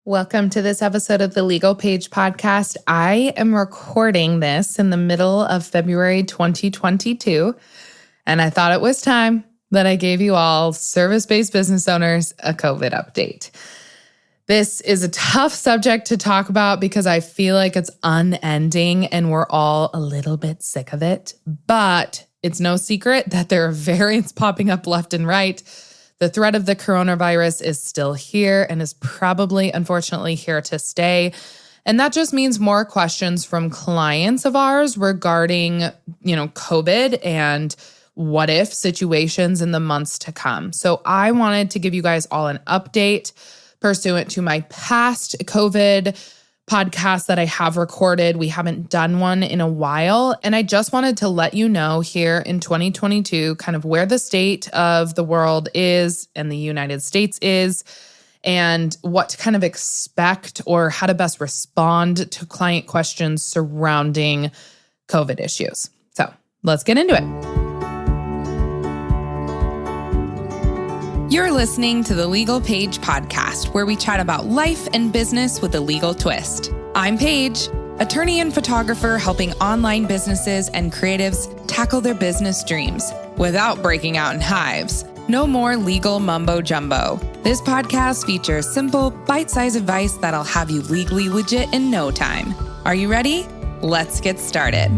Welcome to this episode of the Legal Paige podcast. I am recording this in the middle of February 2022, and I thought it was time that I gave you all service-based business owners a COVID update. This is a tough subject to talk about because I feel like it's unending and we're all a little bit sick of it, but it's no secret that there are variants popping up left and right. The threat of the coronavirus is still here and is probably, unfortunately, here to stay. And that just means more questions from clients of ours regarding, COVID and what if situations in the months to come. So I wanted to give you guys all an update pursuant to my past COVID podcast that I have recorded. We haven't done one in a while. And I just wanted to let you know here in 2022, kind of where the state of the world is and the United States is, and what to kind of expect or how to best respond to client questions surrounding COVID issues. So let's get into it. You're listening to the Legal Paige podcast, where we chat about life and business with a legal twist. I'm Paige, attorney and photographer helping online businesses and creatives tackle their business dreams without breaking out in hives. No more legal mumbo jumbo. This podcast features simple, bite-sized advice that'll have you legally legit in no time. Are you ready? Let's get started.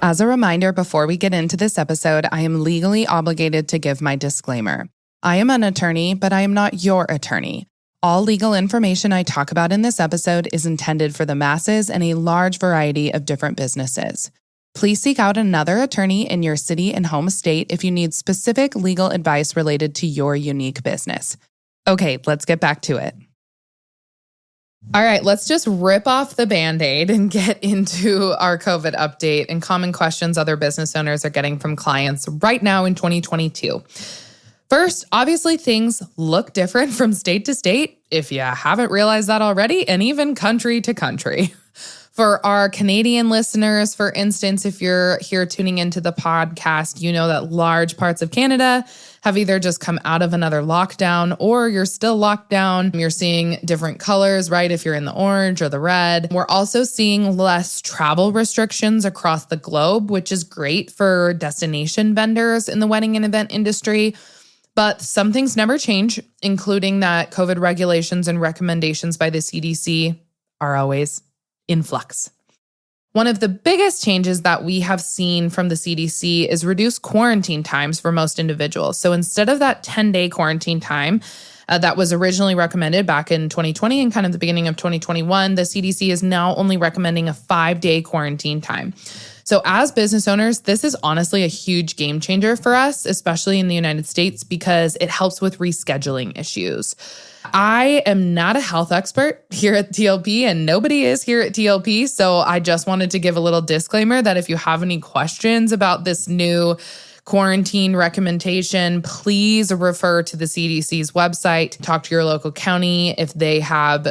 As a reminder, before we get into this episode, I am legally obligated to give my disclaimer. I am an attorney, but I am not your attorney. All legal information I talk about in this episode is intended for the masses and a large variety of different businesses. Please seek out another attorney in your city and home state if you need specific legal advice related to your unique business. Okay, let's get back to it. All right, let's just rip off the Band-Aid and get into our COVID update and common questions other business owners are getting from clients right now in 2022. First, obviously, things look different from state to state, if you haven't realized that already, and even country to country. For our Canadian listeners, for instance, if you're here tuning into the podcast, you know that large parts of Canada have either just come out of another lockdown or you're still locked down. You're seeing different colors, right? If you're in the orange or the red. We're also seeing less travel restrictions across the globe, which is great for destination vendors in the wedding and event industry. But some things never change, including that COVID regulations and recommendations by the CDC are always in flux. One of the biggest changes that we have seen from the CDC is reduced quarantine times for most individuals. So instead of that 10-day quarantine time that was originally recommended back in 2020 and kind of the beginning of 2021, the CDC is now only recommending a 5-day quarantine time. So as business owners, this is honestly a huge game changer for us, especially in the United States, because it helps with rescheduling issues. I am not a health expert here at TLP, and nobody is here at TLP. So I just wanted to give a little disclaimer that if you have any questions about this new quarantine recommendation, please refer to the CDC's website. Talk to your local county if they have,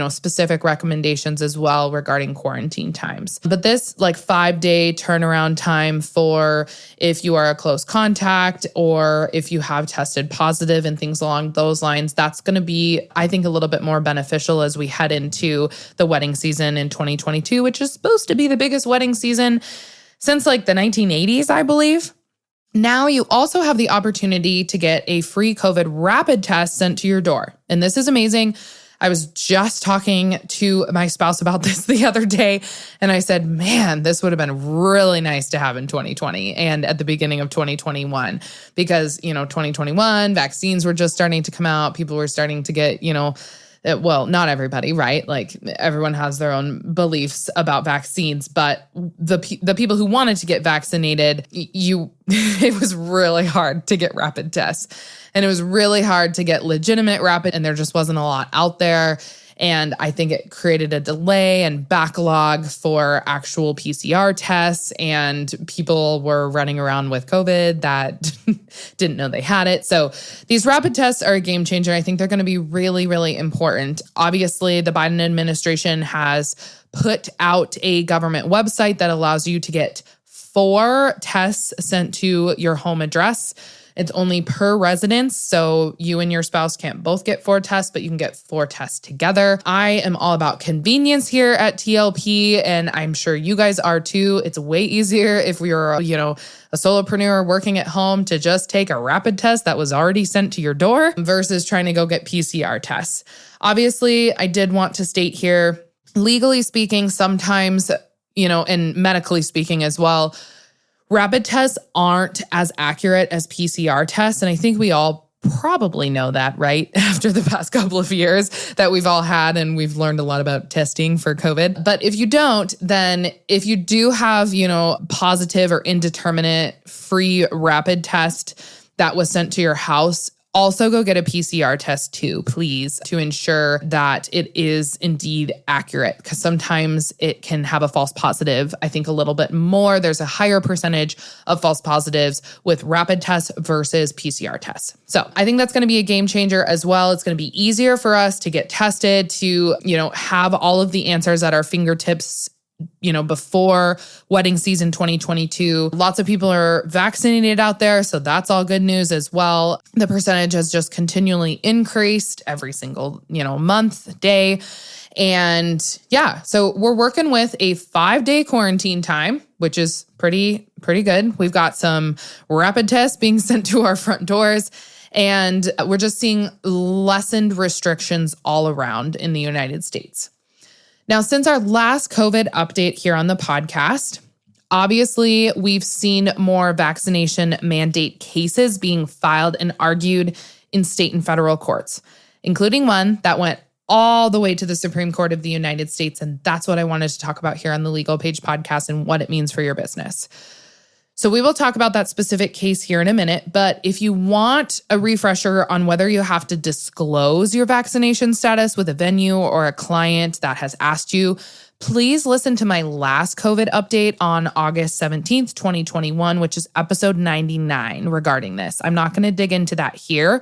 specific recommendations as well regarding quarantine times. But this 5-day turnaround time for if you are a close contact or if you have tested positive and things along those lines, that's going to be, I think, a little bit more beneficial as we head into the wedding season in 2022, which is supposed to be the biggest wedding season since the 1980s, I believe. Now you also have the opportunity to get a free COVID rapid test sent to your door. And this is amazing. I was just talking to my spouse about this the other day, and I said, man, this would have been really nice to have in 2020 and at the beginning of 2021, because, 2021 vaccines were just starting to come out. People were starting to get, well, not everybody, right? Everyone has their own beliefs about vaccines, but the people who wanted to get vaccinated, it was really hard to get rapid tests. And it was really hard to get legitimate rapid, and there just wasn't a lot out there. And I think it created a delay and backlog for actual PCR tests, and people were running around with COVID that didn't know they had it. So these rapid tests are a game changer. I think they're going to be really, really important. Obviously, the Biden administration has put out a government website that allows you to get 4 tests sent to your home address. It's only per residence, so you and your spouse can't both get 4 tests, but you can get 4 tests together. I am all about convenience here at TLP, and I'm sure you guys are too. It's way easier if you're, a solopreneur working at home to just take a rapid test that was already sent to your door versus trying to go get PCR tests. Obviously, I did want to state here, legally speaking, sometimes, and medically speaking as well, rapid tests aren't as accurate as PCR tests. And I think we all probably know that, right? After the past couple of years that we've all had, and we've learned a lot about testing for COVID. But if you don't, then if you do have, positive or indeterminate free rapid test that was sent to your house, also go get a PCR test too, please, to ensure that it is indeed accurate, because sometimes it can have a false positive. I think a little bit more. There's a higher percentage of false positives with rapid tests versus PCR tests. So I think that's going to be a game changer as well. It's going to be easier for us to get tested, to, have all of the answers at our fingertips before wedding season 2022. Lots of people are vaccinated out there, so that's all good news as well. The percentage has just continually increased every single, month, day. And yeah, so we're working with a 5-day quarantine time, which is pretty good. We've got some rapid tests being sent to our front doors, and we're just seeing lessened restrictions all around in the United States. Now, since our last COVID update here on the podcast, obviously we've seen more vaccination mandate cases being filed and argued in state and federal courts, including one that went all the way to the Supreme Court of the United States. And that's what I wanted to talk about here on the Legal Paige podcast and what it means for your business. So we will talk about that specific case here in a minute, but if you want a refresher on whether you have to disclose your vaccination status with a venue or a client that has asked you, please listen to my last COVID update on August 17th, 2021, which is episode 99 regarding this. I'm not going to dig into that here.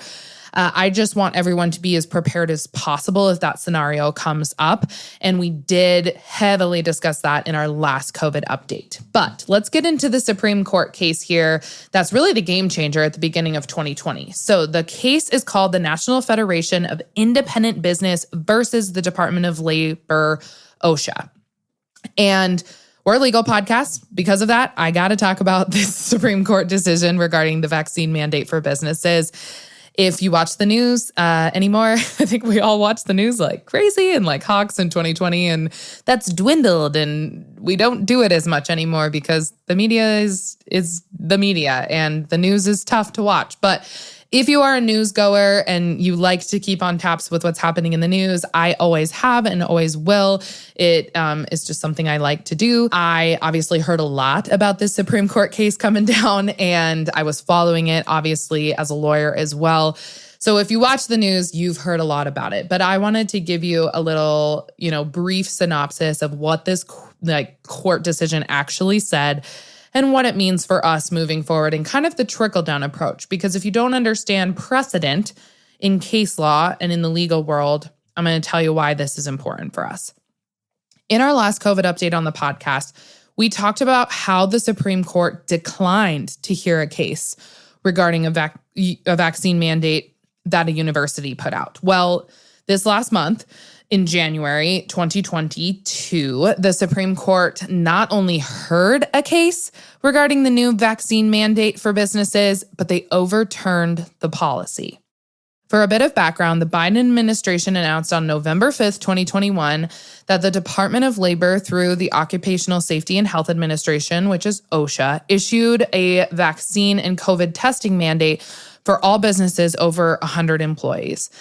I just want everyone to be as prepared as possible if that scenario comes up. And we did heavily discuss that in our last COVID update. But let's get into the Supreme Court case here. That's really the game changer at the beginning of 2020. So the case is called the National Federation of Independent Business versus the Department of Labor, OSHA. And we're a legal podcast. Because of that, I got to talk about this Supreme Court decision regarding the vaccine mandate for businesses. If you watch the news anymore, I think we all watch the news like crazy and like hawks in 2020, and that's dwindled, and we don't do it as much anymore because the media is the media, and the news is tough to watch. But if you are a news goer and you like to keep on taps with what's happening in the news, I always have and always will. It is just something I like to do. I obviously heard a lot about this Supreme Court case coming down, and I was following it, obviously, as a lawyer as well. So if you watch the news, you've heard a lot about it. But I wanted to give you a little, brief synopsis of what this court decision actually said and what it means for us moving forward, and kind of the trickle-down approach. Because if you don't understand precedent in case law and in the legal world, I'm going to tell you why this is important for us. In our last COVID update on the podcast, we talked about how the Supreme Court declined to hear a case regarding a vaccine mandate that a university put out. Well, this last month, in January 2022, the Supreme Court not only heard a case regarding the new vaccine mandate for businesses, but they overturned the policy. For a bit of background, the Biden administration announced on November 5th, 2021, that the Department of Labor, through the Occupational Safety and Health Administration, which is OSHA, issued a vaccine and COVID testing mandate for all businesses over 100 employees.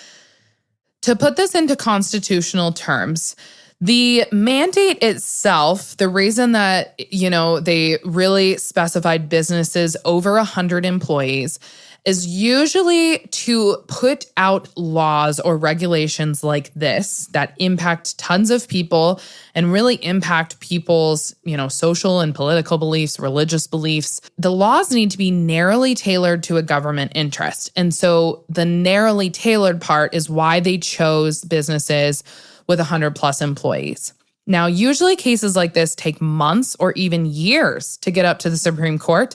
To put this into constitutional terms, the mandate itself, the reason that, they really specified businesses over 100 employees is usually to put out laws or regulations like this that impact tons of people and really impact people's, social and political beliefs, religious beliefs. The laws need to be narrowly tailored to a government interest. And so the narrowly tailored part is why they chose businesses with 100 plus employees. Now, usually cases like this take months or even years to get up to the Supreme Court.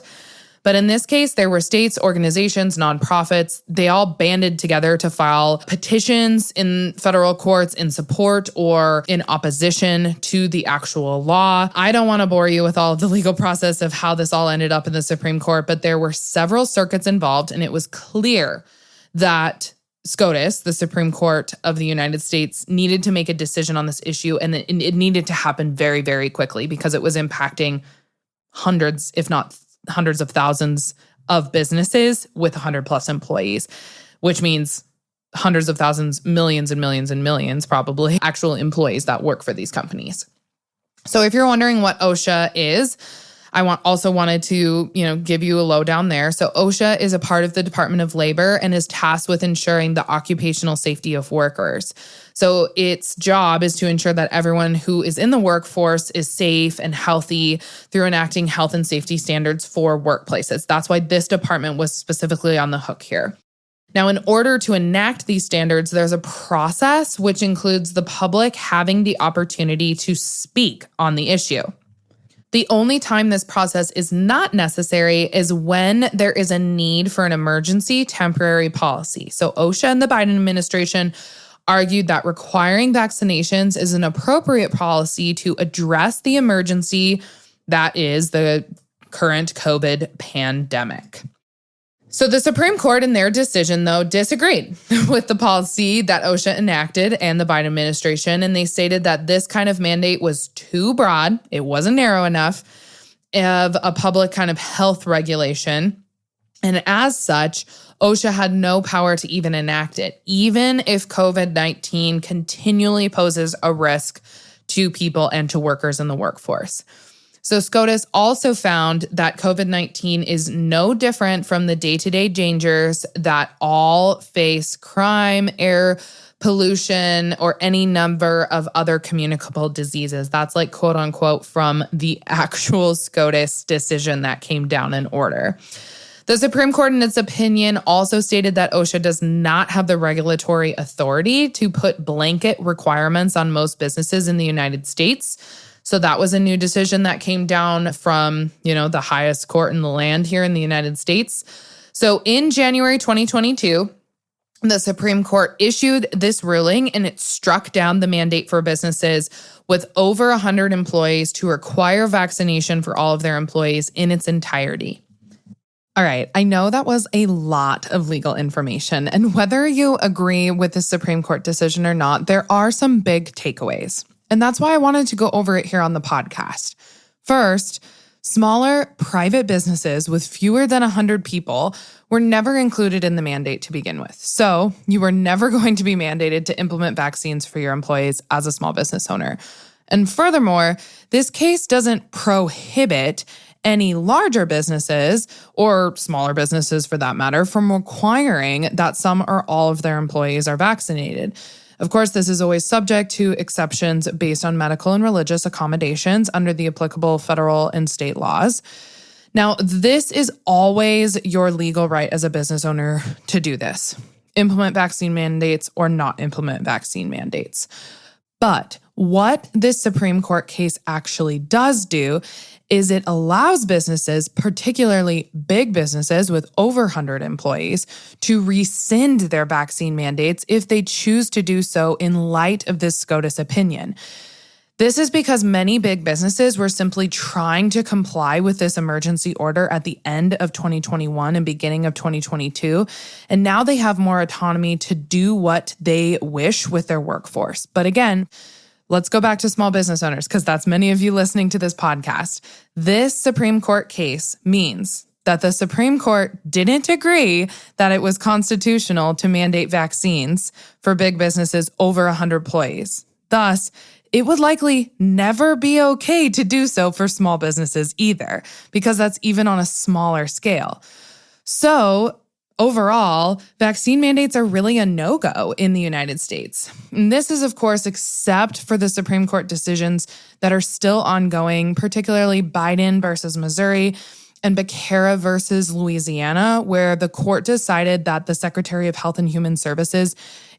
But in this case, there were states, organizations, nonprofits. They all banded together to file petitions in federal courts in support or in opposition to the actual law. I don't want to bore you with all of the legal process of how this all ended up in the Supreme Court, but there were several circuits involved, and it was clear that SCOTUS, the Supreme Court of the United States, needed to make a decision on this issue, and it needed to happen very, very quickly because it was impacting hundreds, if not hundreds of thousands of businesses with 100 plus employees, which means hundreds of thousands, millions and millions and millions, probably, actual employees that work for these companies. So if you're wondering what OSHA is, I also wanted to, give you a lowdown there. So OSHA is a part of the Department of Labor and is tasked with ensuring the occupational safety of workers. So its job is to ensure that everyone who is in the workforce is safe and healthy through enacting health and safety standards for workplaces. That's why this department was specifically on the hook here. Now, in order to enact these standards, there's a process which includes the public having the opportunity to speak on the issue. The only time this process is not necessary is when there is a need for an emergency temporary policy. So OSHA and the Biden administration argued that requiring vaccinations is an appropriate policy to address the emergency that is the current COVID pandemic. So the Supreme Court in their decision, though, disagreed with the policy that OSHA enacted and the Biden administration, and they stated that this kind of mandate was too broad, it wasn't narrow enough, of a public kind of health regulation. And as such, OSHA had no power to even enact it, even if COVID-19 continually poses a risk to people and to workers in the workforce. So SCOTUS also found that COVID-19 is no different from the day-to-day dangers that all face: crime, air pollution, or any number of other communicable diseases. That's like quote unquote from the actual SCOTUS decision that came down in order. The Supreme Court, in its opinion, also stated that OSHA does not have the regulatory authority to put blanket requirements on most businesses in the United States. So that was a new decision that came down from, the highest court in the land here in the United States. So in January 2022, the Supreme Court issued this ruling, and it struck down the mandate for businesses with over 100 employees to require vaccination for all of their employees in its entirety. All right, I know that was a lot of legal information, and whether you agree with the Supreme Court decision or not, there are some big takeaways. And that's why I wanted to go over it here on the podcast. First, smaller private businesses with fewer than 100 people were never included in the mandate to begin with. So you were never going to be mandated to implement vaccines for your employees as a small business owner. And furthermore, this case doesn't prohibit any larger businesses, or smaller businesses for that matter, from requiring that some or all of their employees are vaccinated. Of course, this is always subject to exceptions based on medical and religious accommodations under the applicable federal and state laws. Now, this is always your legal right as a business owner to do this. Implement vaccine mandates or not implement vaccine mandates. But what this Supreme Court case actually does do is it allows businesses, particularly big businesses with over 100 employees, to rescind their vaccine mandates if they choose to do so in light of this SCOTUS opinion. This is because many big businesses were simply trying to comply with this emergency order at the end of 2021 and beginning of 2022, and now they have more autonomy to do what they wish with their workforce. But again, let's go back to small business owners, because that's many of you listening to this podcast. This Supreme Court case means that the Supreme Court didn't agree that it was constitutional to mandate vaccines for big businesses over 100 employees. Thus, it would likely never be okay to do so for small businesses either, because that's even on a smaller scale. So overall, vaccine mandates are really a no-go in the United States. And this is, of course, except for the Supreme Court decisions that are still ongoing, particularly Biden versus Missouri and Becerra versus Louisiana, where the court decided that the Secretary of Health and Human Services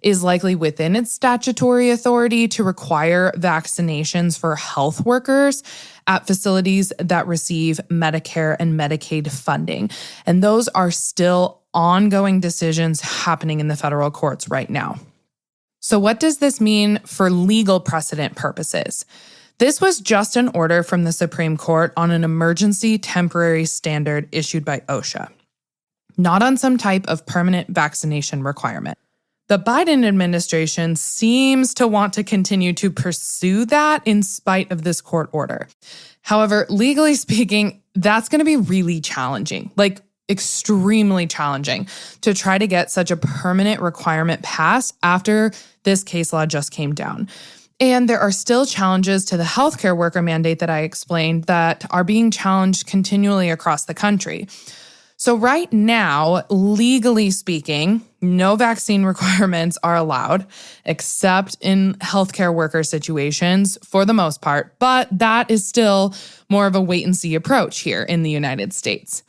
is likely within its statutory authority to require vaccinations for health workers at facilities that receive Medicare and Medicaid funding. And those are still ongoing decisions happening in the federal courts right now. So what does this mean for legal precedent purposes? This was just an order from the Supreme Court on an emergency temporary standard issued by OSHA, not on some type of permanent vaccination requirement. The Biden administration seems to want to continue to pursue that in spite of this court order. However, legally speaking, that's going to be really challenging, like extremely challenging to try to get such a permanent requirement passed after this case law just came down. And there are still challenges to the healthcare worker mandate that I explained that are being challenged continually across the country. So right now, legally speaking, no vaccine requirements are allowed except in healthcare worker situations for the most part, but that is still more of a wait and see approach here in the United States.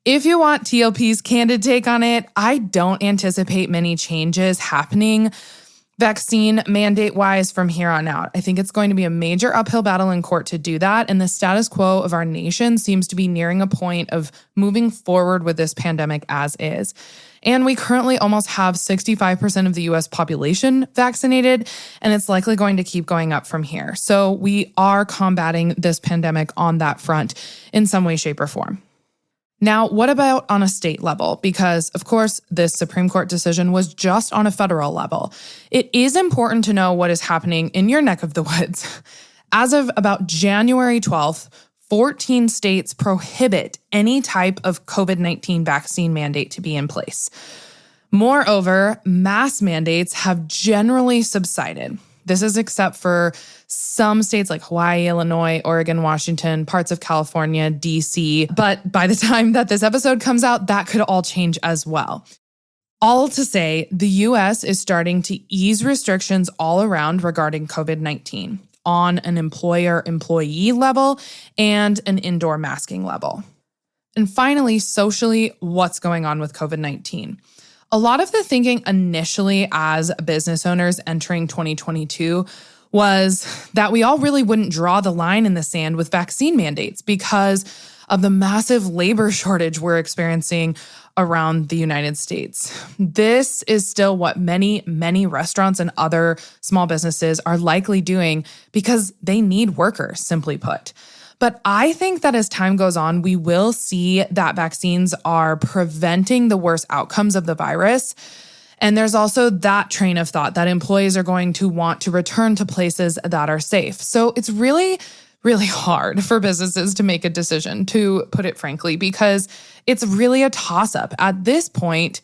If you want TLP's candid take on it, I don't anticipate many changes happening vaccine mandate-wise from here on out. I think it's going to be a major uphill battle in court to do that, and the status quo of our nation seems to be nearing a point of moving forward with this pandemic as is. And we currently almost have 65% of the US population vaccinated, and it's likely going to keep going up from here. So we are combating this pandemic on that front in some way, shape, or form. Now, what about on a state level? Because, of course, this Supreme Court decision was just on a federal level. It is important to know what is happening in your neck of the woods. As of about January 12th, 14 states prohibit any type of COVID-19 vaccine mandate to be in place. Moreover, mask mandates have generally subsided. This is except for some states like Hawaii, Illinois, Oregon, Washington, parts of California, DC. But by the time that this episode comes out, that could all change as well. All to say, the US is starting to ease restrictions all around regarding COVID-19 on an employer-employee level and an indoor masking level. And finally, socially, what's going on with COVID-19? A lot of the thinking initially as business owners entering 2022 was that we all really wouldn't draw the line in the sand with vaccine mandates because of the massive labor shortage we're experiencing around the United States. This is still what many, many restaurants and other small businesses are likely doing because they need workers, simply put. But I think that as time goes on, we will see that vaccines are preventing the worst outcomes of the virus. And there's also that train of thought that employees are going to want to return to places that are safe. So it's really, really hard for businesses to make a decision, to put it frankly, because it's really a toss-up. At this point,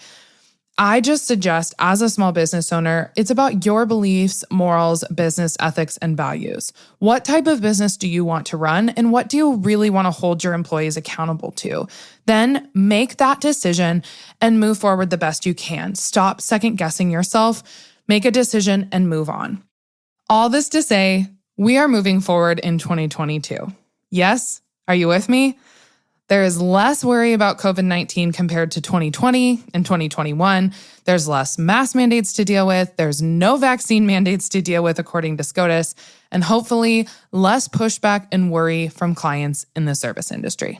I just suggest as a small business owner, it's about your beliefs, morals, business ethics, and values. What type of business do you want to run, and what do you really want to hold your employees accountable to? Then make that decision and move forward the best you can. Stop second-guessing yourself, make a decision, and move on. All this to say, we are moving forward in 2022. Yes? Are you with me? There is less worry about COVID-19 compared to 2020 and 2021. There's less mask mandates to deal with. There's no vaccine mandates to deal with, according to SCOTUS, and hopefully less pushback and worry from clients in the service industry.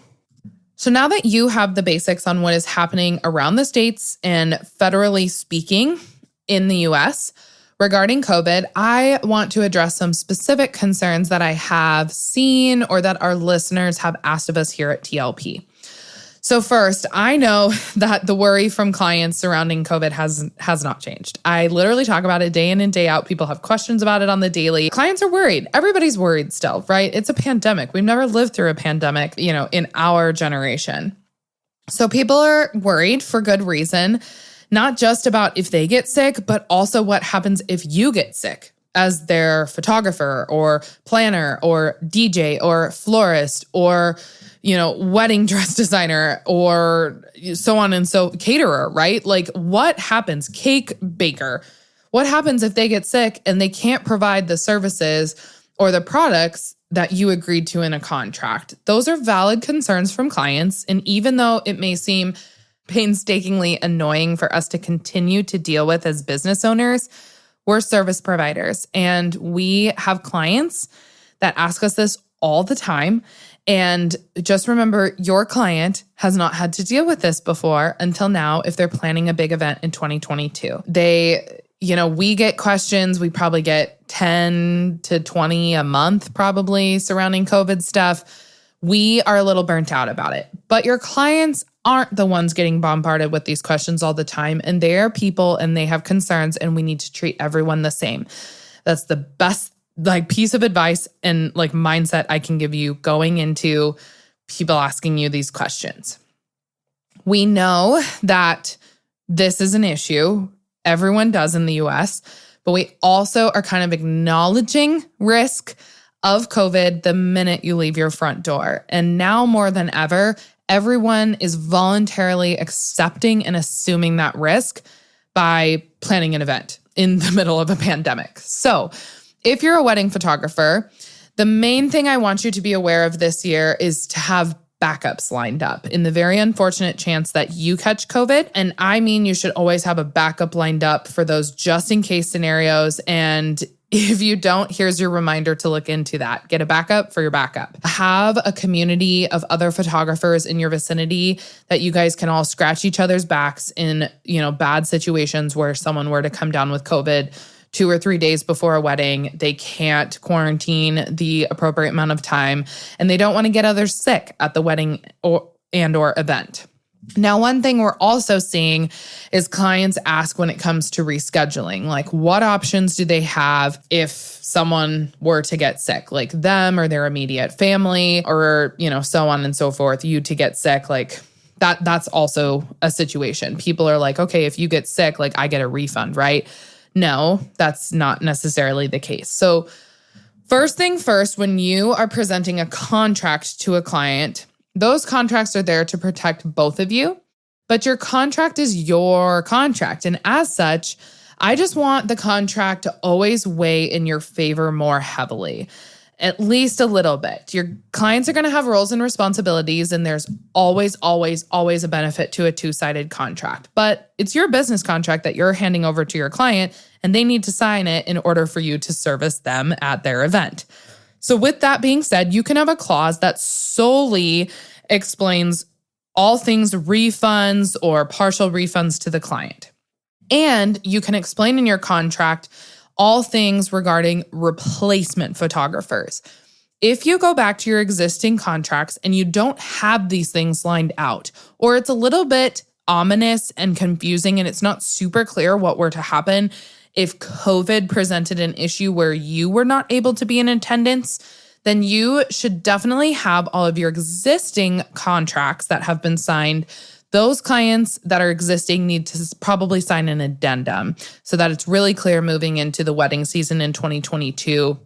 So now that you have the basics on what is happening around the states and federally speaking in the US, regarding COVID, I want to address some specific concerns that I have seen or that our listeners have asked of us here at TLP. So first, I know that the worry from clients surrounding COVID has not changed. I literally talk about it day in and day out. People have questions about it on the daily. Clients are worried. Everybody's worried still, right? It's a pandemic. We've never lived through a pandemic, in our generation. So people are worried for good reason. Not just about if they get sick, but also what happens if you get sick as their photographer or planner or DJ or florist or, wedding dress designer or so on and so caterer, right? Like what happens? Cake baker. What happens if they get sick and they can't provide the services or the products that you agreed to in a contract? Those are valid concerns from clients. And even though it may seem painstakingly annoying for us to continue to deal with as business owners, we're service providers. And we have clients that ask us this all the time. And just remember, your client has not had to deal with this before until now if they're planning a big event in 2022. We get questions. We probably get 10 to 20 a month probably surrounding COVID stuff. We are a little burnt out about it. But your clients aren't the ones getting bombarded with these questions all the time. And they are people and they have concerns, and we need to treat everyone the same. That's the best piece of advice and mindset I can give you going into people asking you these questions. We know that this is an issue. Everyone does in the US, but we also are kind of acknowledging risk of COVID the minute you leave your front door. And now more than ever, everyone is voluntarily accepting and assuming that risk by planning an event in the middle of a pandemic. So if you're a wedding photographer, the main thing I want you to be aware of this year is to have backups lined up in the very unfortunate chance that you catch COVID. And I mean, you should always have a backup lined up for those just in case scenarios. And if you don't, here's your reminder to look into that. Get a backup for your backup. Have a community of other photographers in your vicinity that you guys can all scratch each other's backs in, bad situations where someone were to come down with COVID 2 or 3 days before a wedding. They can't quarantine the appropriate amount of time, and they don't want to get others sick at the wedding or event. Now, one thing we're also seeing is clients ask when it comes to rescheduling, what options do they have if someone were to get sick, like them or their immediate family or, so on and so forth, you to get sick, that's also a situation. People are like, okay, if you get sick, I get a refund, right? No, that's not necessarily the case. So first thing first, when you are presenting a contract to a client, those contracts are there to protect both of you, but your contract is your contract. And as such, I just want the contract to always weigh in your favor more heavily, at least a little bit. Your clients are going to have roles and responsibilities, and there's always, always, always a benefit to a two-sided contract. But it's your business contract that you're handing over to your client, and they need to sign it in order for you to service them at their event. So with that being said, you can have a clause that solely explains all things refunds or partial refunds to the client. And you can explain in your contract all things regarding replacement photographers. If you go back to your existing contracts and you don't have these things lined out, or it's a little bit ominous and confusing and it's not super clear what were to happen if COVID presented an issue where you were not able to be in attendance, then you should definitely have all of your existing contracts that have been signed. Those clients that are existing need to probably sign an addendum so that it's really clear moving into the wedding season in 2022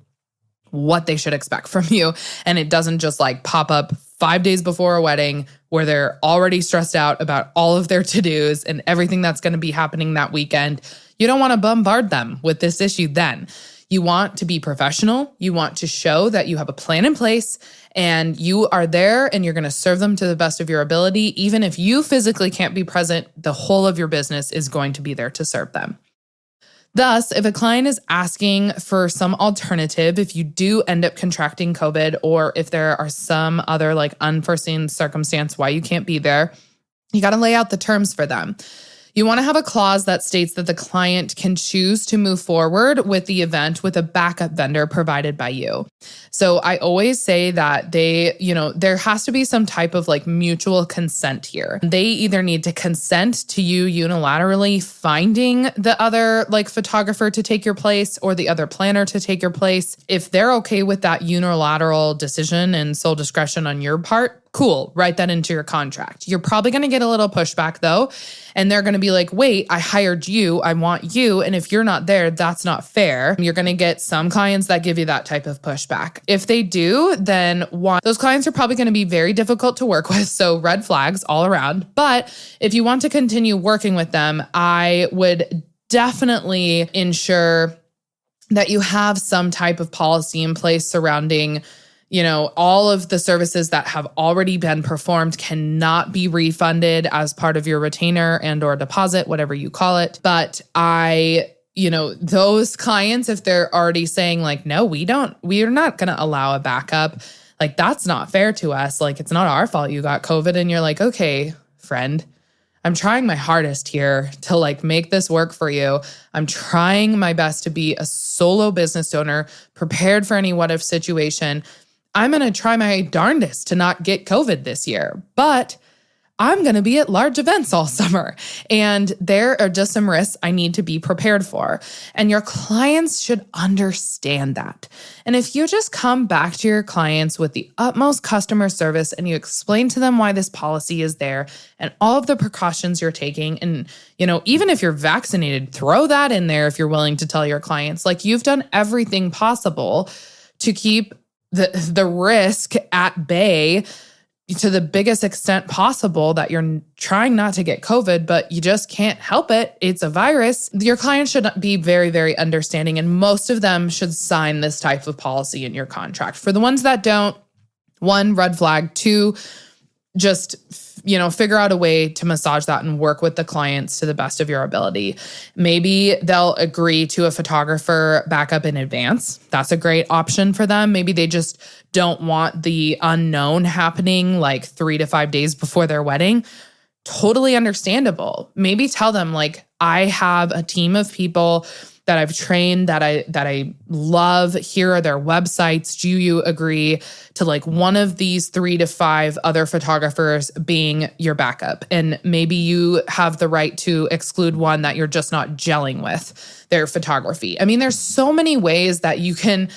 what they should expect from you. And it doesn't just pop up 5 days before a wedding where they're already stressed out about all of their to-dos and everything that's going to be happening that weekend. You don't want to bombard them with this issue then. You want to be professional. You want to show that you have a plan in place and you are there and you're going to serve them to the best of your ability. Even if you physically can't be present, the whole of your business is going to be there to serve them. Thus, if a client is asking for some alternative, if you do end up contracting COVID, or if there are some other unforeseen circumstance why you can't be there, you got to lay out the terms for them. You want to have a clause that states that the client can choose to move forward with the event with a backup vendor provided by you. So I always say that there has to be some type of mutual consent here. They either need to consent to you unilaterally finding the other photographer to take your place or the other planner to take your place. If they're okay with that unilateral decision and sole discretion on your part, cool, write that into your contract. You're probably going to get a little pushback though. And they're going to be like, wait, I hired you. I want you. And if you're not there, that's not fair. You're going to get some clients that give you that type of pushback. If they do, then those clients are probably going to be very difficult to work with. So red flags all around. But if you want to continue working with them, I would definitely ensure that you have some type of policy in place surrounding All of the services that have already been performed cannot be refunded as part of your retainer and or deposit, whatever you call it. But those clients, if they're already saying like, no, we are not going to allow a backup. Like, that's not fair to us. Like, it's not our fault you got COVID. And you're like, okay, friend, I'm trying my hardest here to like make this work for you. I'm trying my best to be a solo business owner, prepared for any what if situation. I'm going to try my darndest to not get COVID this year, but I'm going to be at large events all summer. And there are just some risks I need to be prepared for. And your clients should understand that. And if you just come back to your clients with the utmost customer service and you explain to them why this policy is there and all of the precautions you're taking, and, even if you're vaccinated, throw that in there if you're willing to tell your clients, like, you've done everything possible to keep the risk at bay to the biggest extent possible, that you're trying not to get COVID, but you just can't help it. It's a virus. Your clients should be very, very understanding, and most of them should sign this type of policy in your contract. For the ones that don't, 1, red flag. 2, just figure out a way to massage that and work with the clients to the best of your ability. Maybe they'll agree to a photographer backup in advance. That's a great option for them. Maybe they just don't want the unknown happening like 3 to 5 days before their wedding. Totally understandable. Maybe tell them, like, I have a team of people that I've trained that I love. Here are their websites. Do you agree to like one of these 3 to 5 other photographers being your backup? And maybe you have the right to exclude one that you're just not gelling with their photography. I mean, there's so many ways that you can.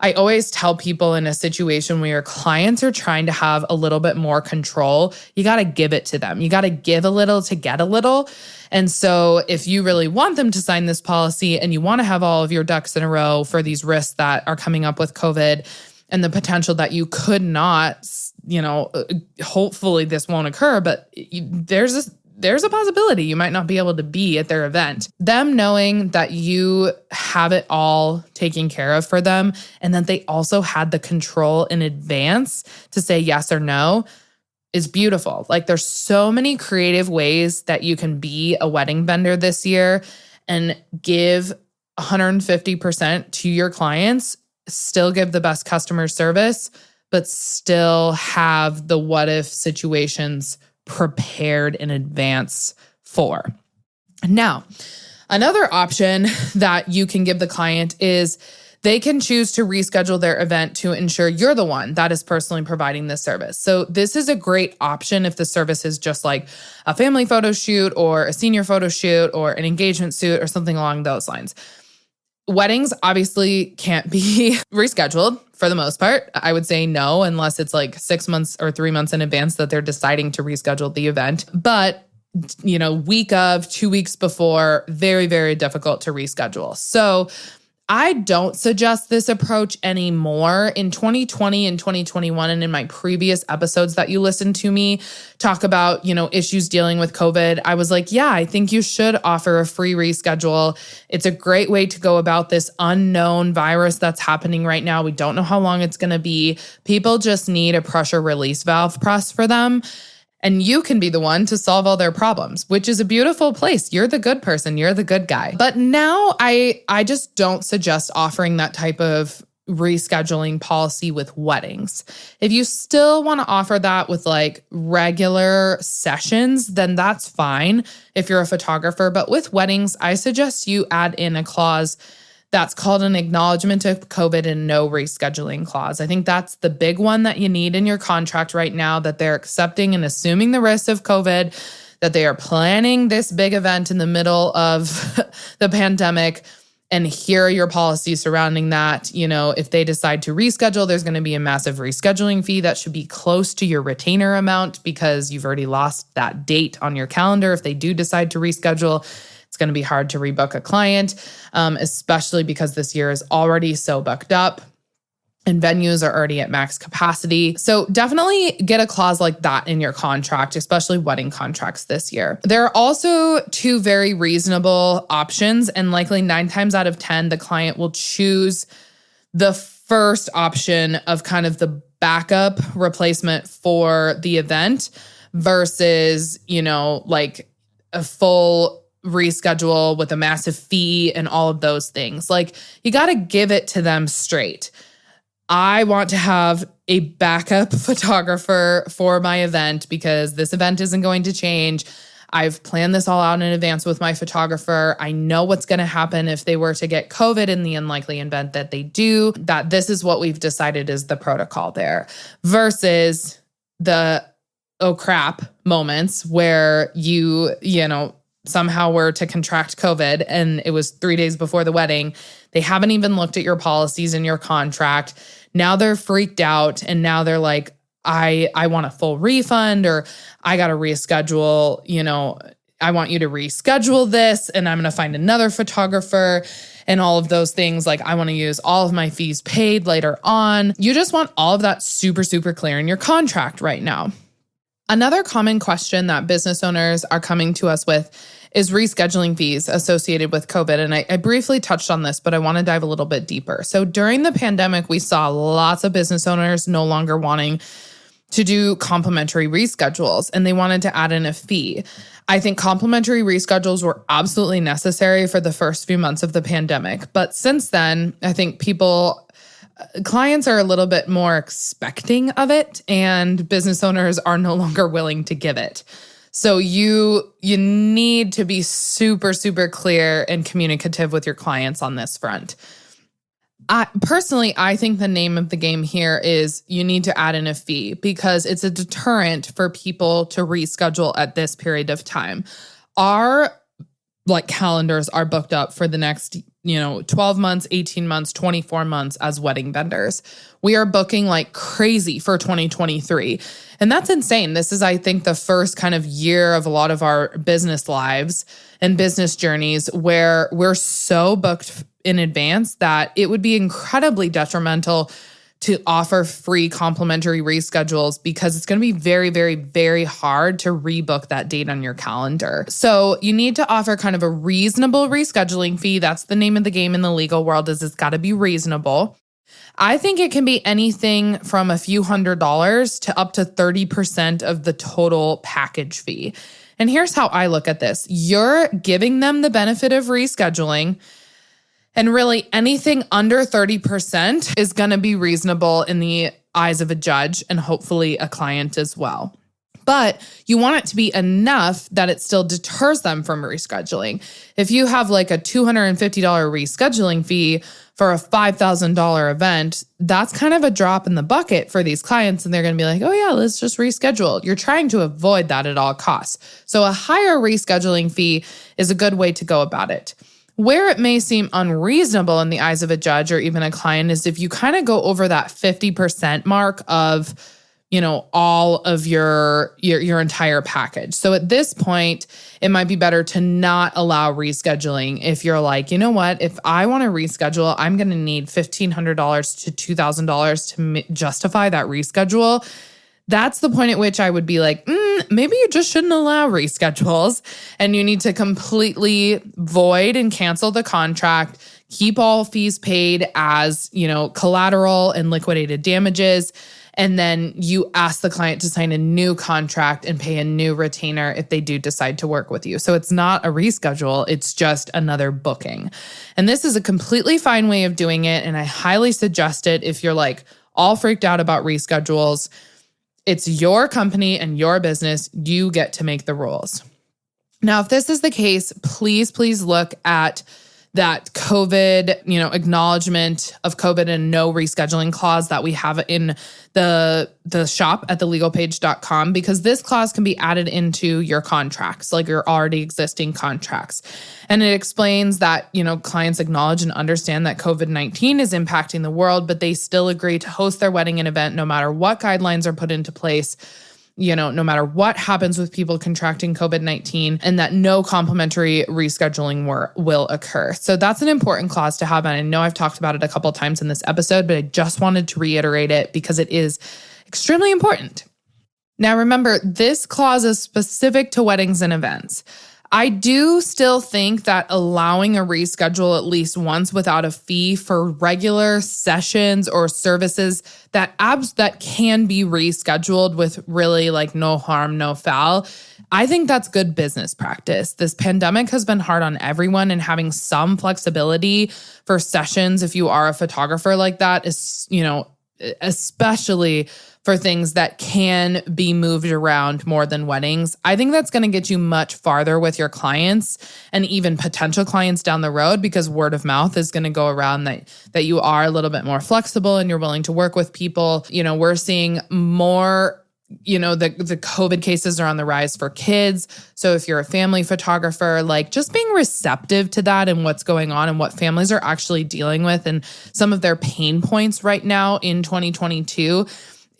I always tell people in a situation where your clients are trying to have a little bit more control, you got to give it to them. You got to give a little to get a little. And so if you really want them to sign this policy and you want to have all of your ducks in a row for these risks that are coming up with COVID and the potential that you could not, hopefully this won't occur, but there's a possibility you might not be able to be at their event. Them knowing that you have it all taken care of for them, and that they also had the control in advance to say yes or no, is beautiful. Like, there's so many creative ways that you can be a wedding vendor this year and give 150% to your clients, still give the best customer service, but still have the what if situations prepared in advance for. Now, another option that you can give the client is they can choose to reschedule their event to ensure you're the one that is personally providing this service. So this is a great option if the service is just like a family photo shoot or a senior photo shoot or an engagement shoot or something along those lines. Weddings obviously can't be rescheduled for the most part. I would say no, unless it's like 6 months or 3 months in advance that they're deciding to reschedule the event. But, week of, 2 weeks before, very, very difficult to reschedule. So I don't suggest this approach anymore. In 2020 and 2021, and in my previous episodes that you listened to me talk about, issues dealing with COVID, I was like, yeah, I think you should offer a free reschedule. It's a great way to go about this unknown virus that's happening right now. We don't know how long it's going to be. People just need a pressure release valve pressed for them. And you can be the one to solve all their problems, which is a beautiful place. You're the good person. You're the good guy. But now I just don't suggest offering that type of rescheduling policy with weddings. If you still want to offer that with like regular sessions, then that's fine if you're a photographer. But with weddings, I suggest you add in a clause that's called an acknowledgement of COVID and no rescheduling clause. I think that's the big one that you need in your contract right now, that they're accepting and assuming the risks of COVID, that they are planning this big event in the middle of the pandemic. And here are your policies surrounding that. If they decide to reschedule, there's going to be a massive rescheduling fee that should be close to your retainer amount because you've already lost that date on your calendar. If they do decide to reschedule, it's going to be hard to rebook a client, especially because this year is already so booked up and venues are already at max capacity. So definitely get a clause like that in your contract, especially wedding contracts this year. There are also 2 very reasonable options, and likely 9 times out of 10, the client will choose the first option of kind of the backup replacement for the event versus, like a full reschedule with a massive fee and all of those things. Like, you got to give it to them straight. I want to have a backup photographer for my event because this event isn't going to change. I've planned this all out in advance with my photographer. I know what's going to happen if they were to get COVID in the unlikely event that they do, that this is what we've decided is the protocol there versus the, oh crap moments where you somehow were to contract COVID and it was 3 days before the wedding. They haven't even looked at your policies and your contract. Now they're freaked out and now they're like, I want a full refund or I got to reschedule, I want you to reschedule this and I'm going to find another photographer and all of those things. Like, I want to use all of my fees paid later on. You just want all of that super, super clear in your contract right now. Another common question that business owners are coming to us with is rescheduling fees associated with COVID. And I briefly touched on this, but I want to dive a little bit deeper. So during the pandemic, we saw lots of business owners no longer wanting to do complimentary reschedules, and they wanted to add in a fee. I think complimentary reschedules were absolutely necessary for the first few months of the pandemic. But since then, I think clients are a little bit more expecting of it, and business owners are no longer willing to give it. So you need to be super, super clear and communicative with your clients on this front. I think the name of the game here is you need to add in a fee because it's a deterrent for people to reschedule at this period of time. Our calendars are booked up for the next 12 months, 18 months, 24 months as wedding vendors. We are booking like crazy for 2023. And that's insane. This is, I think, the first kind of year of a lot of our business lives and business journeys where we're so booked in advance that it would be incredibly detrimental to offer free complimentary reschedules because it's going to be very, very, very hard to rebook that date on your calendar. So you need to offer kind of a reasonable rescheduling fee. That's the name of the game in the legal world, is it's got to be reasonable. I think it can be anything from a few $100s to up to 30% of the total package fee. And here's how I look at this. You're giving them the benefit of rescheduling, and really anything under 30% is going to be reasonable in the eyes of a judge and hopefully a client as well. But you want it to be enough that it still deters them from rescheduling. If you have like a $250 rescheduling fee for a $5,000 event, that's kind of a drop in the bucket for these clients. And they're going to be like, oh yeah, let's just reschedule. You're trying to avoid that at all costs. So a higher rescheduling fee is a good way to go about it. Where it may seem unreasonable in the eyes of a judge or even a client is if you kind of go over that 50% mark of, all of your entire package. So at this point, it might be better to not allow rescheduling. If you're like, you know what, if I want to reschedule, I'm going to need $1,500 to $2,000 to justify that reschedule. That's the point at which I would be like, maybe you just shouldn't allow reschedules and you need to completely void and cancel the contract, keep all fees paid as, collateral and liquidated damages. And then you ask the client to sign a new contract and pay a new retainer if they do decide to work with you. So it's not a reschedule, it's just another booking. And this is a completely fine way of doing it. And I highly suggest it if you're like all freaked out about reschedules. It's your company and your business. You get to make the rules. Now, if this is the case, please look at that COVID, acknowledgement of COVID and no rescheduling clause that we have in the shop at thelegalpage.com, because this clause can be added into your contracts, like your already existing contracts. And it explains that, clients acknowledge and understand that COVID-19 is impacting the world, but they still agree to host their wedding and event no matter what guidelines are put into place, no matter what happens with people contracting COVID-19, and that no complimentary rescheduling will occur. So that's an important clause to have. And I know I've talked about it a couple of times in this episode, but I just wanted to reiterate it because it is extremely important. Now, remember, this clause is specific to weddings and events. I do still think that allowing a reschedule at least once without a fee for regular sessions or services that can be rescheduled with really like no harm, no foul, I think that's good business practice. This pandemic has been hard on everyone, and having some flexibility for sessions, if you are a photographer like that, is, especially for things that can be moved around more than weddings. I think that's going to get you much farther with your clients and even potential clients down the road, because word of mouth is going to go around that you are a little bit more flexible and you're willing to work with people. We're seeing more, the COVID cases are on the rise for kids. So if you're a family photographer, like just being receptive to that and what's going on and what families are actually dealing with and some of their pain points right now in 2022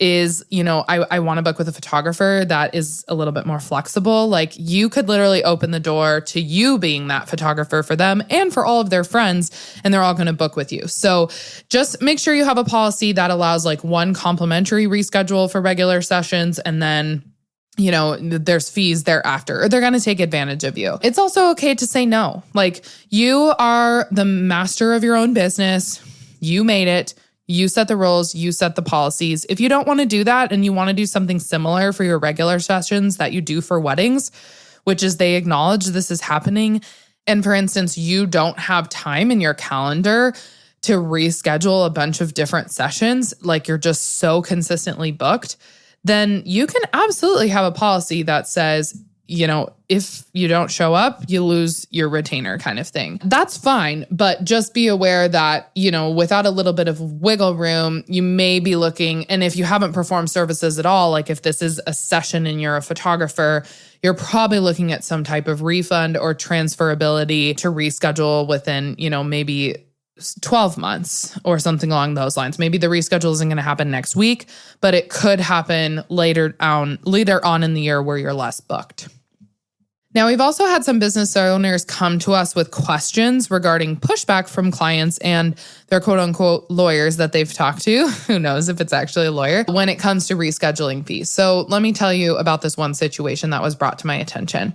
is, I want to book with a photographer that is a little bit more flexible. Like you could literally open the door to you being that photographer for them and for all of their friends, and they're all going to book with you. So just make sure you have a policy that allows like one complimentary reschedule for regular sessions, and then there's fees thereafter, or they're going to take advantage of you. It's also okay to say no. Like you are the master of your own business. You made it. You set the rules, you set the policies. If you don't want to do that and you want to do something similar for your regular sessions that you do for weddings, which is they acknowledge this is happening, and for instance, you don't have time in your calendar to reschedule a bunch of different sessions, like you're just so consistently booked, then you can absolutely have a policy that says, if you don't show up, you lose your retainer kind of thing. That's fine, but just be aware that, without a little bit of wiggle room, you may be looking, and if you haven't performed services at all, like if this is a session and you're a photographer, you're probably looking at some type of refund or transferability to reschedule within, maybe 12 months or something along those lines. Maybe the reschedule isn't going to happen next week, but it could happen later on in the year where you're less booked. Now, we've also had some business owners come to us with questions regarding pushback from clients and their quote unquote lawyers that they've talked to. Who knows if it's actually a lawyer when it comes to rescheduling fees. So let me tell you about this one situation that was brought to my attention.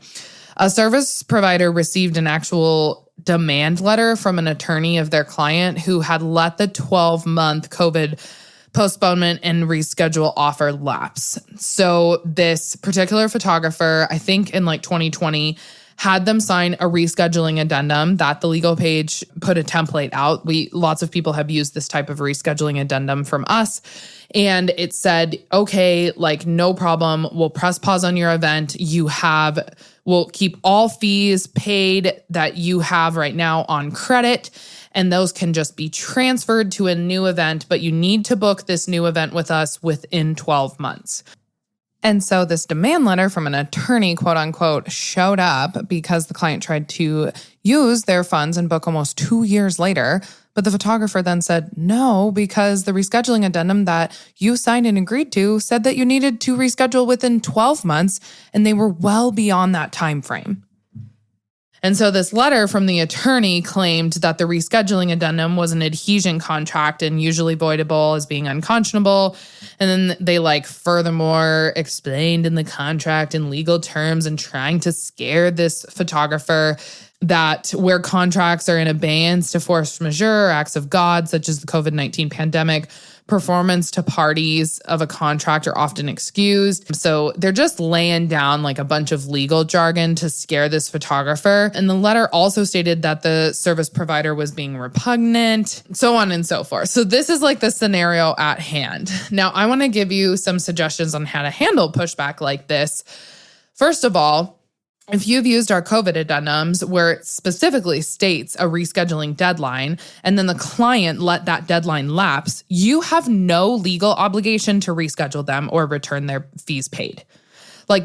A service provider received an actual demand letter from an attorney of their client who had let the 12-month COVID postponement and reschedule offer lapse. So this particular photographer, I think in like 2020, had them sign a rescheduling addendum that the legal page put a template out. Lots of people have used this type of rescheduling addendum from us. And it said, okay, like no problem. We'll press pause on your event. We'll keep all fees paid that you have right now on credit. And those can just be transferred to a new event, but you need to book this new event with us within 12 months. And so this demand letter from an attorney, quote unquote, showed up because the client tried to use their funds and book almost 2 years later. But the photographer then said no, because the rescheduling addendum that you signed and agreed to said that you needed to reschedule within 12 months, and they were well beyond that time frame. And so this letter from the attorney claimed that the rescheduling addendum was an adhesion contract and usually voidable as being unconscionable. And then they furthermore explained in the contract in legal terms and trying to scare this photographer that where contracts are in abeyance to force majeure or acts of God, such as the COVID-19 pandemic, performance to parties of a contract are often excused. So they're just laying down a bunch of legal jargon to scare this photographer. And the letter also stated that the service provider was being repugnant, so on and so forth. So this is the scenario at hand. Now, I want to give you some suggestions on how to handle pushback like this. First of all, if you've used our COVID addendums where it specifically states a rescheduling deadline and then the client let that deadline lapse, you have no legal obligation to reschedule them or return their fees paid.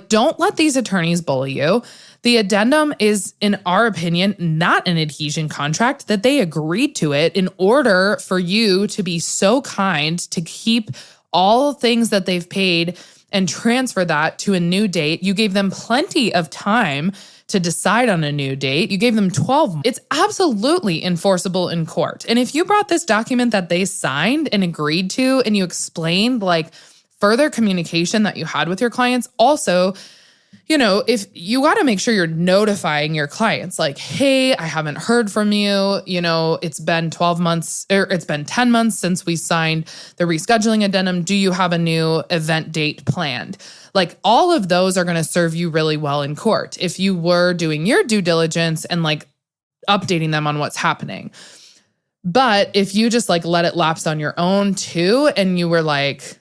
Don't let these attorneys bully you. The addendum is, in our opinion, not an adhesion contract, that they agreed to it in order for you to be so kind to keep all things that they've paid and transfer that to a new date. You gave them plenty of time to decide on a new date. You gave them 12 months. It's absolutely enforceable in court. And if you brought this document that they signed and agreed to, and you explained further communication that you had with your clients, also if you got to make sure you're notifying your clients like, hey, I haven't heard from you. It's been 12 months or it's been 10 months since we signed the rescheduling addendum. Do you have a new event date planned? Like all of those are going to serve you really well in court if you were doing your due diligence and like updating them on what's happening. But if you just like let it lapse on your own too, and you were like,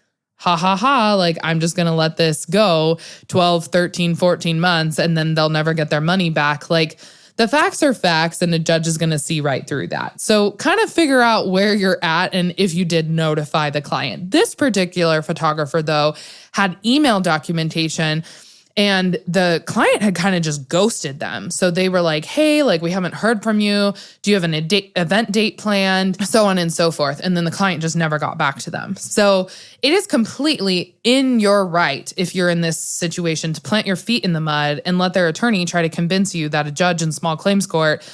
like I'm just going to let this go 12, 13, 14 months, and then they'll never get their money back. Like the facts are facts, and the judge is going to see right through that. So kind of figure out where you're at and if you did notify the client. This particular photographer, though, had email documentation, and the client had kind of just ghosted them. So they were like, hey, like we haven't heard from you. Do you have an event date planned? So on and so forth. And then the client just never got back to them. So it is completely in your right, if you're in this situation, to plant your feet in the mud and let their attorney try to convince you that a judge in small claims court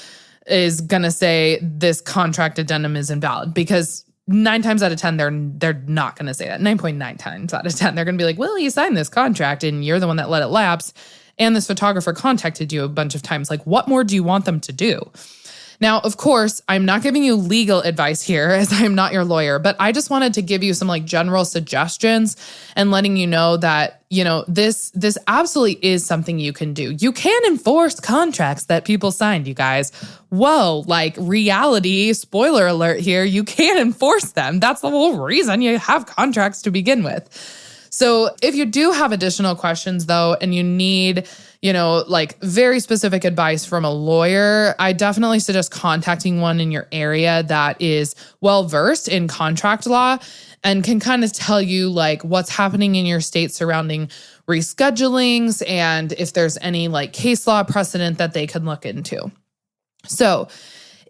is going to say this contract addendum is invalid, because 9 times out of 10, they're not going to say that. 9.9 times out of 10, they're going to be like, well, you signed this contract and you're the one that let it lapse. And this photographer contacted you a bunch of times. Like, what more do you want them to do? Now, of course, I'm not giving you legal advice here as I'm not your lawyer, but I just wanted to give you some like general suggestions and letting you know that, this absolutely is something you can do. You can enforce contracts that people signed, you guys. Whoa, like reality, spoiler alert here, you can enforce them. That's the whole reason you have contracts to begin with. So if you do have additional questions though, and you need, like very specific advice from a lawyer, I definitely suggest contacting one in your area that is well-versed in contract law and can kind of tell you like what's happening in your state surrounding reschedulings and if there's any like case law precedent that they can look into. So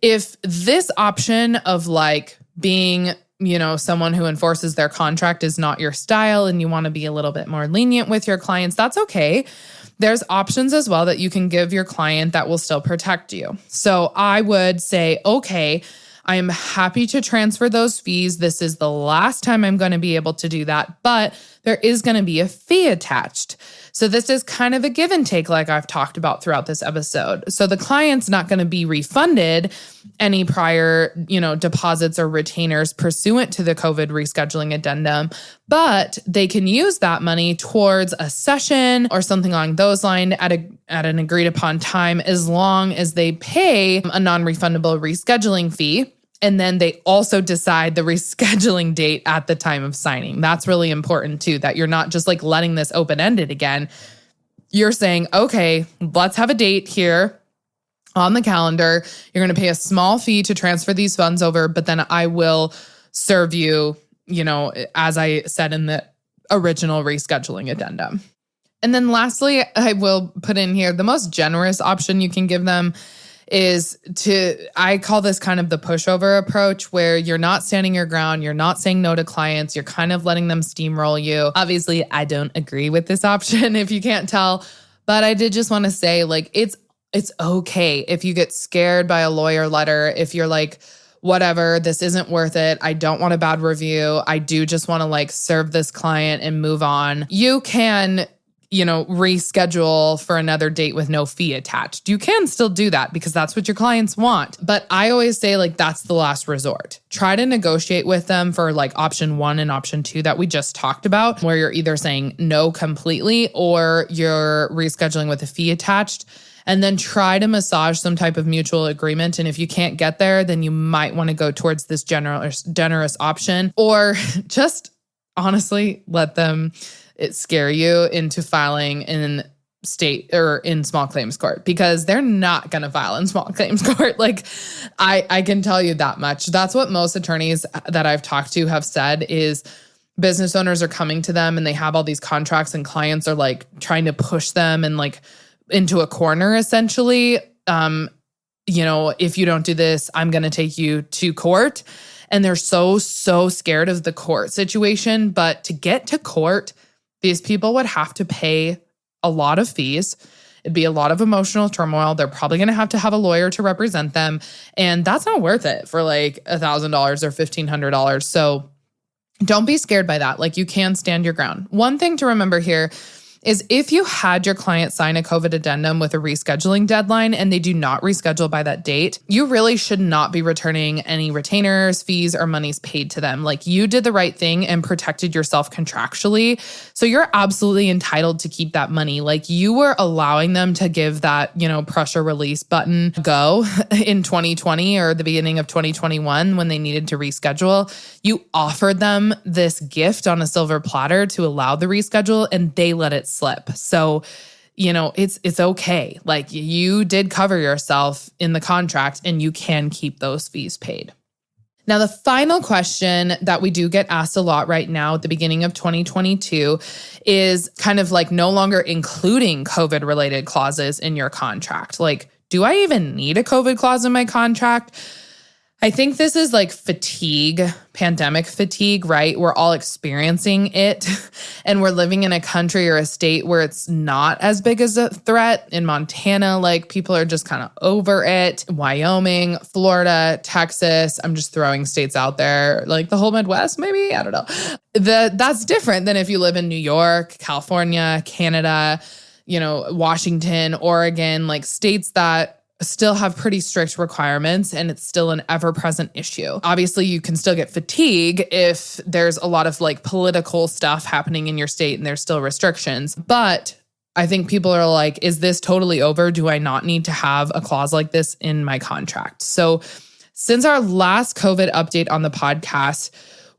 if this option of like being someone who enforces their contract is not your style and you want to be a little bit more lenient with your clients, that's okay. There's options as well that you can give your client that will still protect you. So I would say, okay, I am happy to transfer those fees. This is the last time I'm going to be able to do that, but there is going to be a fee attached. So this is kind of a give and take like I've talked about throughout this episode. So the client's not going to be refunded any prior, deposits or retainers pursuant to the COVID rescheduling addendum, but they can use that money towards a session or something along those lines at an agreed upon time, as long as they pay a non-refundable rescheduling fee. And then they also decide the rescheduling date at the time of signing. That's really important too, that you're not just like letting this open-ended again. You're saying, okay, let's have a date here on the calendar. You're going to pay a small fee to transfer these funds over, but then I will serve you, as I said in the original rescheduling addendum. And then lastly, I will put in here the most generous option you can give them is I call this kind of the pushover approach, where you're not standing your ground, you're not saying no to clients, you're kind of letting them steamroll you. Obviously, I don't agree with this option if you can't tell, but I did just want to say like, it's okay if you get scared by a lawyer letter, if you're like, whatever, this isn't worth it. I don't want a bad review. I do just want to like serve this client and move on. You can reschedule for another date with no fee attached. You can still do that because that's what your clients want. But I always say like that's the last resort. Try to negotiate with them for like option 1 and option 2 that we just talked about, where you're either saying no completely or you're rescheduling with a fee attached. And then try to massage some type of mutual agreement. And if you can't get there, then you might want to go towards this generous option, or just honestly let them scare you into filing in state or in small claims court, because they're not going to file in small claims court. Like I can tell you that much. That's what most attorneys that I've talked to have said is business owners are coming to them and they have all these contracts and clients are like trying to push them and like into a corner essentially. If you don't do this, I'm going to take you to court. And they're so scared of the court situation. But to get to court, these people would have to pay a lot of fees. It'd be a lot of emotional turmoil. They're probably going to have a lawyer to represent them. And that's not worth it for like $1,000 or $1,500. So don't be scared by that. Like you can stand your ground. One thing to remember here is if you had your client sign a COVID addendum with a rescheduling deadline and they do not reschedule by that date, you really should not be returning any retainers, fees, or monies paid to them. Like, you did the right thing and protected yourself contractually. So you're absolutely entitled to keep that money. Like, you were allowing them to give that, pressure release button go in 2020 or the beginning of 2021 when they needed to reschedule. You offered them this gift on a silver platter to allow the reschedule, and they let it slip. So, it's okay. Like, you did cover yourself in the contract and you can keep those fees paid. Now, the final question that we do get asked a lot right now at the beginning of 2022 is kind of like no longer including COVID-related clauses in your contract. Like, do I even need a COVID clause in my contract? I think this is like fatigue, pandemic fatigue, right? We're all experiencing it, and we're living in a country or a state where it's not as big as a threat. In Montana, like, people are just kind of over it. Wyoming, Florida, Texas, I'm just throwing states out there, like the whole Midwest, maybe, I don't know. That's different than if you live in New York, California, Canada, Washington, Oregon, like states that still have pretty strict requirements, and it's still an ever-present issue. Obviously, you can still get fatigue if there's a lot of like political stuff happening in your state and there's still restrictions. But I think people are like, is this totally over? Do I not need to have a clause like this in my contract? So since our last COVID update on the podcast,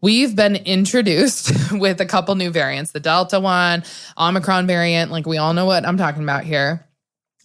we've been introduced with a couple new variants, the Delta one, Omicron variant, like we all know what I'm talking about here.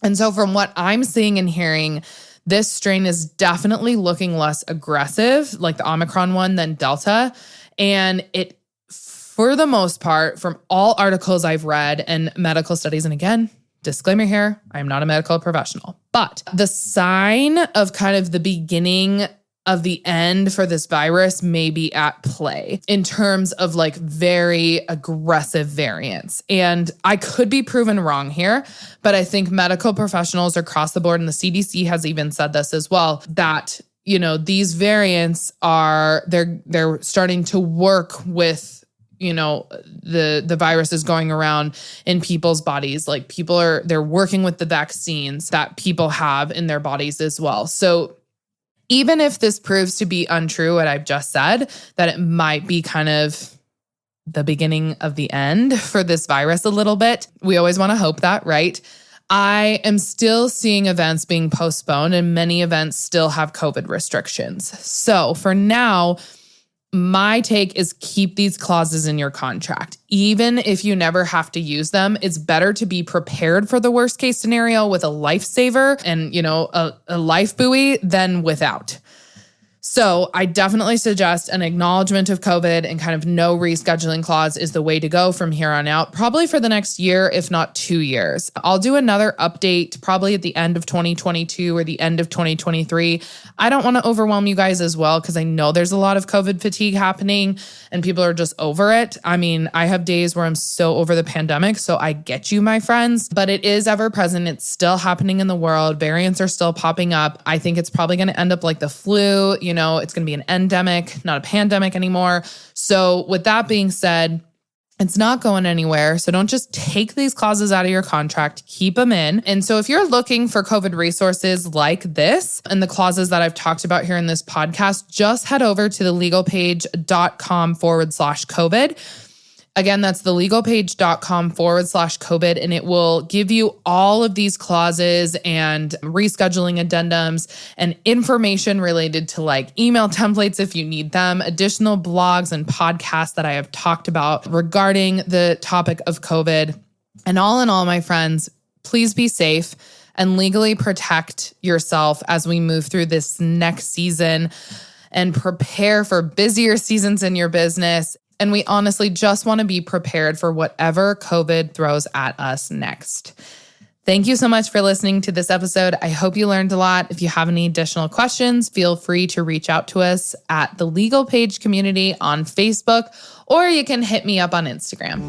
And so from what I'm seeing and hearing, this strain is definitely looking less aggressive, like the Omicron one, than Delta. And it, for the most part, from all articles I've read and medical studies, and again, disclaimer here, I'm not a medical professional, but the sign of kind of the beginning of the end for this virus may be at play in terms of like very aggressive variants. And I could be proven wrong here, but I think medical professionals across the board, and the CDC has even said this as well, that, these variants they're starting to work with, the virus is going around in people's bodies. Like, they're working with the vaccines that people have in their bodies as well. So even if this proves to be untrue, what I've just said, that it might be kind of the beginning of the end for this virus a little bit. We always want to hope that, right? I am still seeing events being postponed, and many events still have COVID restrictions. So for now, my take is keep these clauses in your contract. Even if you never have to use them, it's better to be prepared for the worst case scenario with a lifesaver and, a life buoy than without. So I definitely suggest an acknowledgement of COVID and kind of no rescheduling clause is the way to go from here on out, probably for the next year, if not 2 years. I'll do another update probably at the end of 2022 or the end of 2023. I don't want to overwhelm you guys as well, because I know there's a lot of COVID fatigue happening and people are just over it. I mean, I have days where I'm so over the pandemic, so I get you, my friends, but it is ever present. It's still happening in the world. Variants are still popping up. I think it's probably going to end up like the flu. It's going to be an endemic, not a pandemic anymore. So with that being said, it's not going anywhere. So don't just take these clauses out of your contract, keep them in. And so if you're looking for COVID resources like this and the clauses that I've talked about here in this podcast, just head over to thelegalpage.com/COVID. Again, that's thelegalpage.com/COVID, and it will give you all of these clauses and rescheduling addendums and information related to like email templates if you need them, additional blogs and podcasts that I have talked about regarding the topic of COVID. And all in all, my friends, please be safe and legally protect yourself as we move through this next season and prepare for busier seasons in your business. And we honestly just want to be prepared for whatever COVID throws at us next. Thank you so much for listening to this episode. I hope you learned a lot. If you have any additional questions, feel free to reach out to us at the Legal Page Community on Facebook, or you can hit me up on Instagram.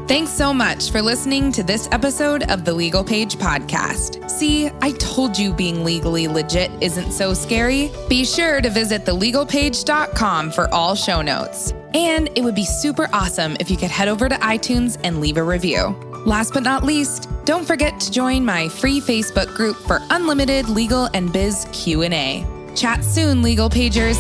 Thanks so much for listening to this episode of the Legal Page Podcast. See, I told you being legally legit isn't so scary. Be sure to visit thelegalpage.com for all show notes. And it would be super awesome if you could head over to iTunes and leave a review. Last but not least, don't forget to join my free Facebook group for unlimited legal and biz Q&A. Chat soon, Legal Pagers.